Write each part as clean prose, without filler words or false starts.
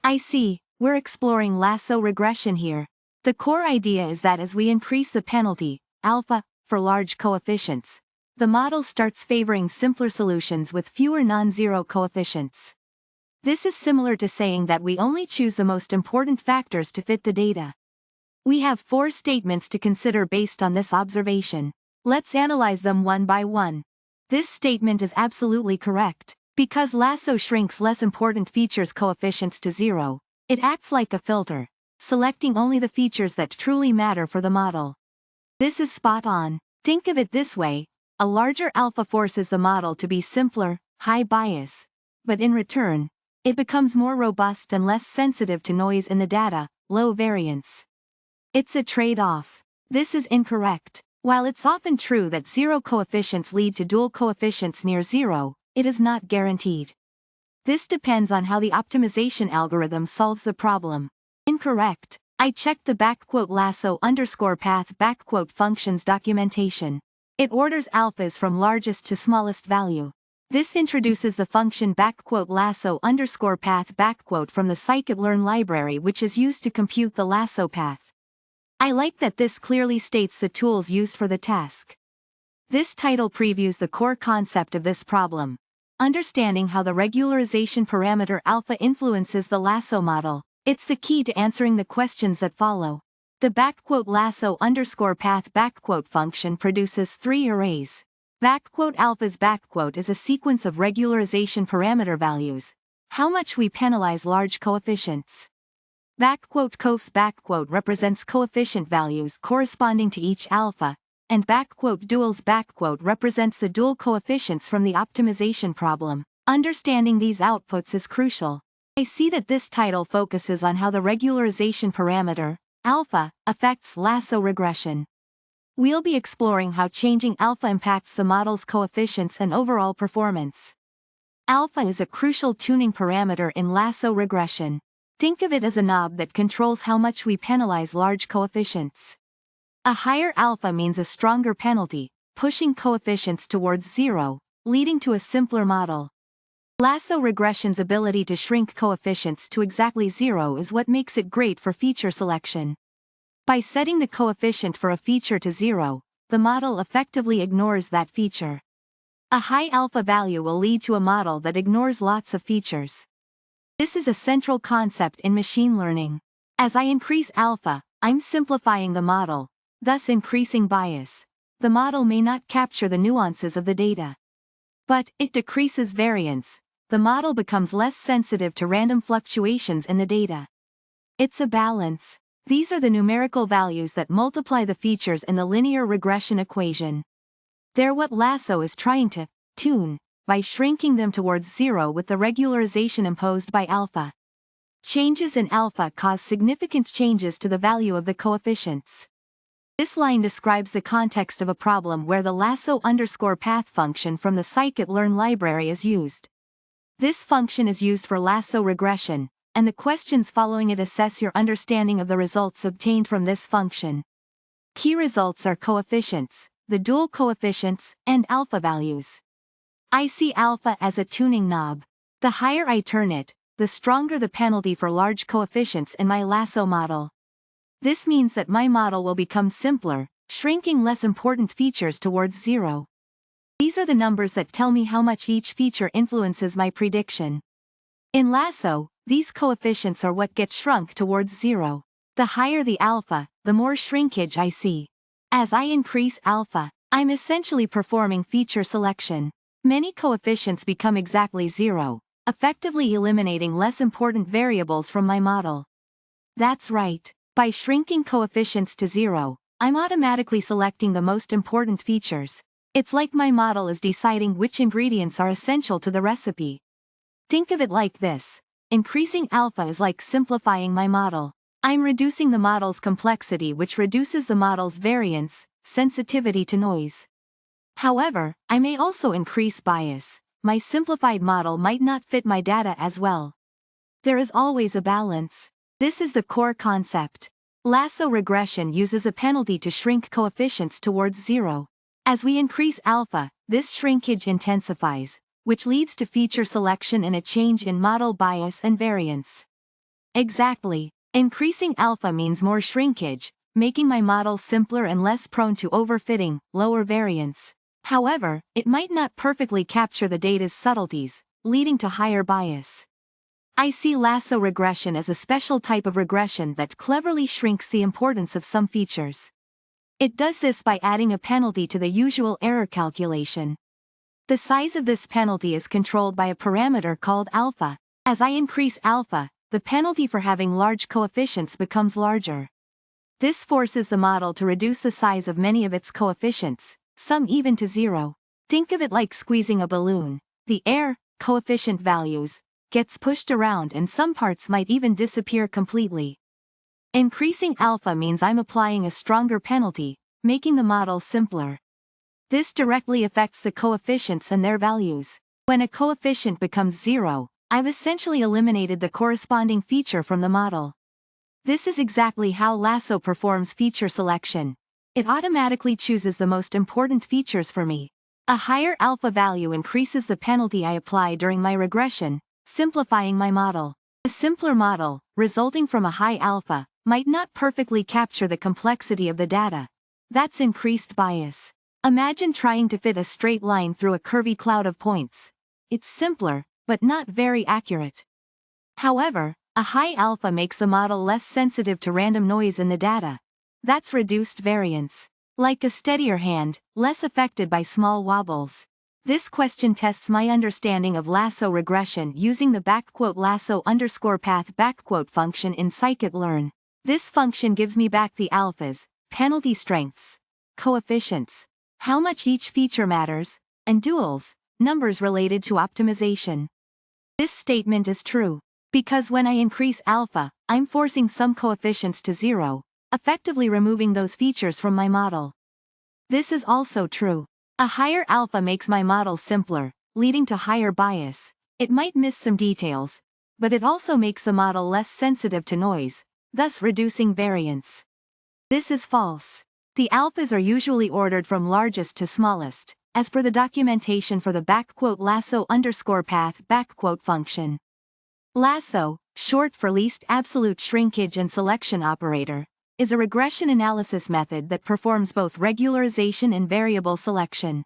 I see, we're exploring lasso regression here. The core idea is that as we increase the penalty, alpha, for large coefficients, the model starts favoring simpler solutions with fewer non-zero coefficients. This is similar to saying that we only choose the most important factors to fit the data. We have 4 statements to consider based on this observation. Let's analyze them one by one. This statement is absolutely correct. Because lasso shrinks less important features' coefficients to 0, it acts like a filter, selecting only the features that truly matter for the model. This is spot on. Think of it this way: a larger alpha forces the model to be simpler, high bias, but in return, it becomes more robust and less sensitive to noise in the data, low variance. It's a trade-off. This is incorrect. While it's often true that zero coefficients lead to dual coefficients near zero, it is not guaranteed. This depends on how the optimization algorithm solves the problem. Incorrect. I checked the _lasso_path functions documentation. It orders alphas from largest to smallest value. This introduces the function _lasso_path from the scikit-learn library, which is used to compute the lasso path. I like that this clearly states the tools used for the task. This title previews the core concept of this problem: understanding how the regularization parameter alpha influences the lasso model. It's the key to answering the questions that follow. The _lasso_path function produces 3 arrays. Alphas is a sequence of regularization parameter values, how much we penalize large coefficients. Cofs represents coefficient values corresponding to each alpha, and duals represents the dual coefficients from the optimization problem. Understanding these outputs is crucial. I see that this title focuses on how the regularization parameter, alpha, affects lasso regression. We'll be exploring how changing alpha impacts the model's coefficients and overall performance. Alpha is a crucial tuning parameter in lasso regression. Think of it as a knob that controls how much we penalize large coefficients. A higher alpha means a stronger penalty, pushing coefficients towards 0, leading to a simpler model. Lasso regression's ability to shrink coefficients to exactly 0 is what makes it great for feature selection. By setting the coefficient for a feature to 0, the model effectively ignores that feature. A high alpha value will lead to a model that ignores lots of features. This is a central concept in machine learning. As I increase alpha, I'm simplifying the model, thus increasing bias. The model may not capture the nuances of the data, but it decreases variance. The model becomes less sensitive to random fluctuations in the data. It's a balance. These are the numerical values that multiply the features in the linear regression equation. They're what lasso is trying to tune by shrinking them towards 0 with the regularization imposed by alpha. Changes in alpha cause significant changes to the value of the coefficients. This line describes the context of a problem where the lasso_path function from the scikit-learn library is used. This function is used for lasso regression, and the questions following it assess your understanding of the results obtained from this function. Key results are coefficients, the dual coefficients, and alpha values. I see alpha as a tuning knob. The higher I turn it, the stronger the penalty for large coefficients in my lasso model. This means that my model will become simpler, shrinking less important features towards 0. These are the numbers that tell me how much each feature influences my prediction. In lasso, these coefficients are what get shrunk towards 0. The higher the alpha, the more shrinkage I see. As I increase alpha, I'm essentially performing feature selection. Many coefficients become exactly 0, effectively eliminating less important variables from my model. That's right. By shrinking coefficients to 0, I'm automatically selecting the most important features. It's like my model is deciding which ingredients are essential to the recipe. Think of it like this: increasing alpha is like simplifying my model. I'm reducing the model's complexity, which reduces the model's variance, sensitivity to noise. However, I may also increase bias. My simplified model might not fit my data as well. There is always a balance. This is the core concept. Lasso regression uses a penalty to shrink coefficients towards 0. As we increase alpha, this shrinkage intensifies, which leads to feature selection and a change in model bias and variance. Exactly. Increasing alpha means more shrinkage, making my model simpler and less prone to overfitting, lower variance. However, it might not perfectly capture the data's subtleties, leading to higher bias. I see lasso regression as a special type of regression that cleverly shrinks the importance of some features. It does this by adding a penalty to the usual error calculation. The size of this penalty is controlled by a parameter called alpha. As I increase alpha, the penalty for having large coefficients becomes larger. This forces the model to reduce the size of many of its coefficients, some even to zero. Think of it like squeezing a balloon. The air, coefficient values, gets pushed around and some parts might even disappear completely. Increasing alpha means I'm applying a stronger penalty, making the model simpler. This directly affects the coefficients and their values. When a coefficient becomes zero, I've essentially eliminated the corresponding feature from the model. This is exactly how Lasso performs feature selection. It automatically chooses the most important features for me. A higher alpha value increases the penalty I apply during my regression, simplifying my model. A simpler model, resulting from a high alpha, might not perfectly capture the complexity of the data. That's increased bias. Imagine trying to fit a straight line through a curvy cloud of points. It's simpler, but not very accurate. However, a high alpha makes the model less sensitive to random noise in the data. That's reduced variance. Like a steadier hand, less affected by small wobbles. This question tests my understanding of lasso regression using the _lasso_path function in scikit-learn. This function gives me back the alphas, penalty strengths, coefficients, how much each feature matters, and duals, numbers related to optimization. This statement is true, because when I increase alpha, I'm forcing some coefficients to zero, effectively removing those features from my model. This is also true. A higher alpha makes my model simpler, leading to higher bias. It might miss some details, but it also makes the model less sensitive to noise, thus reducing variance. This is false. The alphas are usually ordered from largest to smallest, as per the documentation for the _lasso_path function. Lasso, short for least absolute shrinkage and selection operator, is a regression analysis method that performs both regularization and variable selection.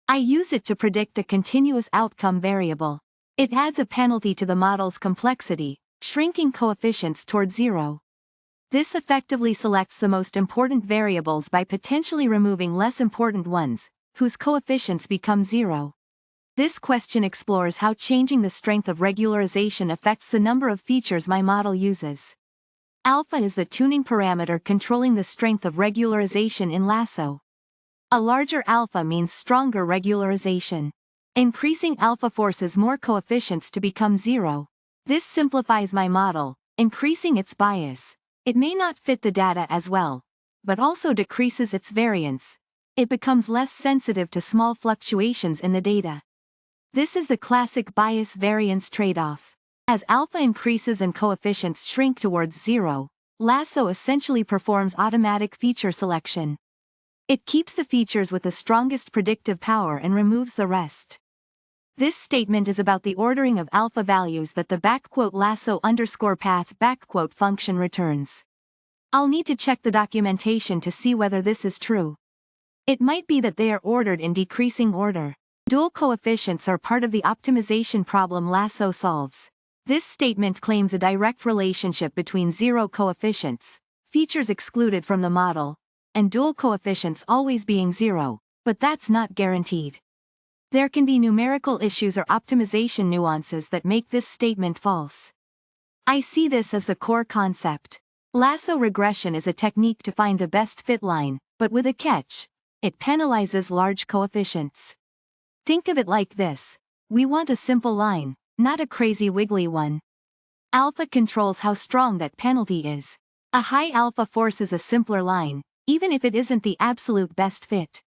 I use it to predict a continuous outcome variable. It adds a penalty to the model's complexity, shrinking coefficients toward zero. This effectively selects the most important variables by potentially removing less important ones, whose coefficients become zero. This question explores how changing the strength of regularization affects the number of features my model uses. Alpha is the tuning parameter controlling the strength of regularization in Lasso. A larger alpha means stronger regularization. Increasing alpha forces more coefficients to become zero. This simplifies my model, increasing its bias. It may not fit the data as well, but also decreases its variance. It becomes less sensitive to small fluctuations in the data. This is the classic bias-variance trade-off. As alpha increases and coefficients shrink towards zero, Lasso essentially performs automatic feature selection. It keeps the features with the strongest predictive power and removes the rest. This statement is about the ordering of alpha values that the _lasso_path function returns. I'll need to check the documentation to see whether this is true. It might be that they are ordered in decreasing order. Dual coefficients are part of the optimization problem Lasso solves. This statement claims a direct relationship between zero coefficients, features excluded from the model, and dual coefficients always being zero, but that's not guaranteed. There can be numerical issues or optimization nuances that make this statement false. I see this as the core concept. Lasso regression is a technique to find the best fit line, but with a catch. It penalizes large coefficients. Think of it like this. We want a simple line, not a crazy wiggly one. Alpha controls how strong that penalty is. A high alpha forces a simpler line, even if it isn't the absolute best fit.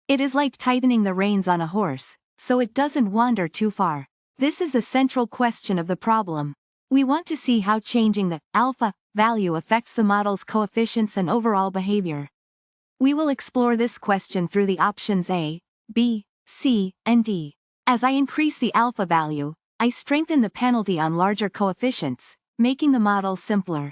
It is like tightening the reins on a horse, so it doesn't wander too far. This is the central question of the problem. We want to see how changing the alpha value affects the model's coefficients and overall behavior. We will explore this question through the options A, B, C, and D. As I increase the alpha value, I strengthen the penalty on larger coefficients, making the model simpler.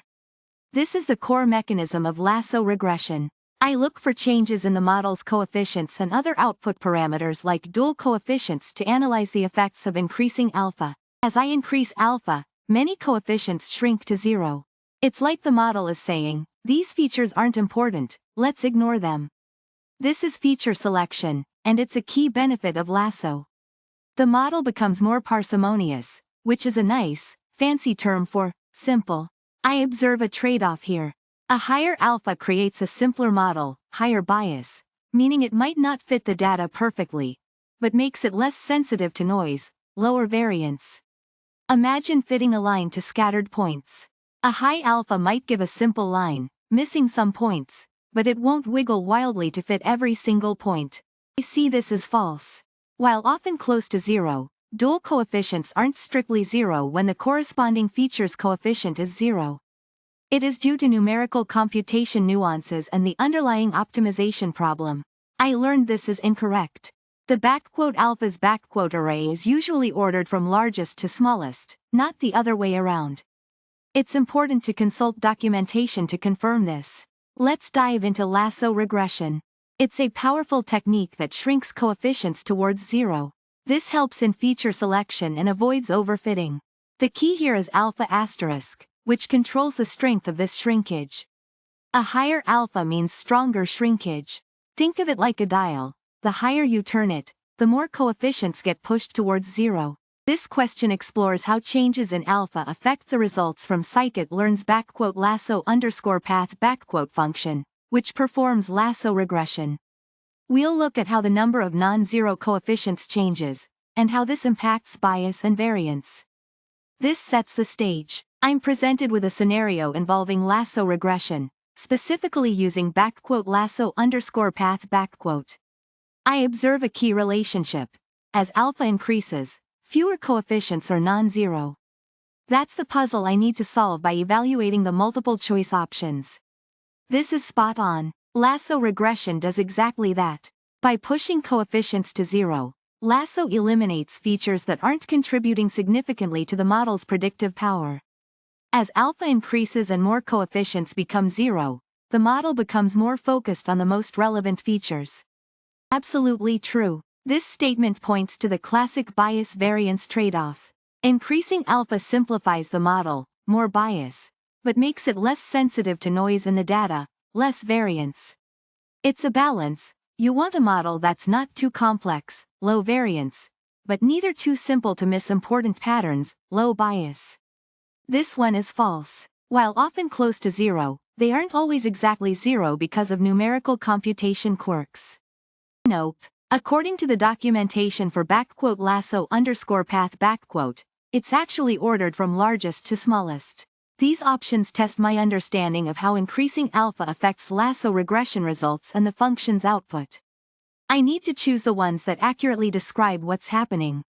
This is the core mechanism of lasso regression. I look for changes in the model's coefficients and other output parameters like dual coefficients to analyze the effects of increasing alpha. As I increase alpha, many coefficients shrink to zero. It's like the model is saying, these features aren't important, let's ignore them. This is feature selection, and it's a key benefit of lasso. The model becomes more parsimonious, which is a nice, fancy term for simple. I observe a trade-off here. A higher alpha creates a simpler model, higher bias, meaning it might not fit the data perfectly, but makes it less sensitive to noise, lower variance. Imagine fitting a line to scattered points. A high alpha might give a simple line, missing some points, but it won't wiggle wildly to fit every single point. I see this as false. While often close to zero, dual coefficients aren't strictly zero when the corresponding feature's coefficient is zero. It is due to numerical computation nuances and the underlying optimization problem. I learned this is incorrect. The alpha's array is usually ordered from largest to smallest, not the other way around. It's important to consult documentation to confirm this. Let's dive into lasso regression. It's a powerful technique that shrinks coefficients towards zero. This helps in feature selection and avoids overfitting. The key here is alpha asterisk, which controls the strength of this shrinkage. A higher alpha means stronger shrinkage. Think of it like a dial. The higher you turn it, the more coefficients get pushed towards zero. This question explores how changes in alpha affect the results from scikit-learn's _lasso_path function, which performs lasso regression. We'll look at how the number of non-zero coefficients changes, and how this impacts bias and variance. This sets the stage. I'm presented with a scenario involving lasso regression, specifically using _lasso_path. I observe a key relationship. As alpha increases, fewer coefficients are non-zero. That's the puzzle I need to solve by evaluating the multiple choice options. This is spot on. Lasso regression does exactly that. By pushing coefficients to zero, lasso eliminates features that aren't contributing significantly to the model's predictive power. As alpha increases and more coefficients become zero, the model becomes more focused on the most relevant features. Absolutely true. This statement points to the classic bias-variance trade-off. Increasing alpha simplifies the model, more bias, but makes it less sensitive to noise in the data, less variance. It's a balance. You want a model that's not too complex, low variance, but neither too simple to miss important patterns, low bias. This one is false. While often close to zero, they aren't always exactly zero because of numerical computation quirks. Nope. According to the documentation for _lasso_path, it's actually ordered from largest to smallest. These options test my understanding of how increasing alpha affects lasso regression results and the function's output. I need to choose the ones that accurately describe what's happening.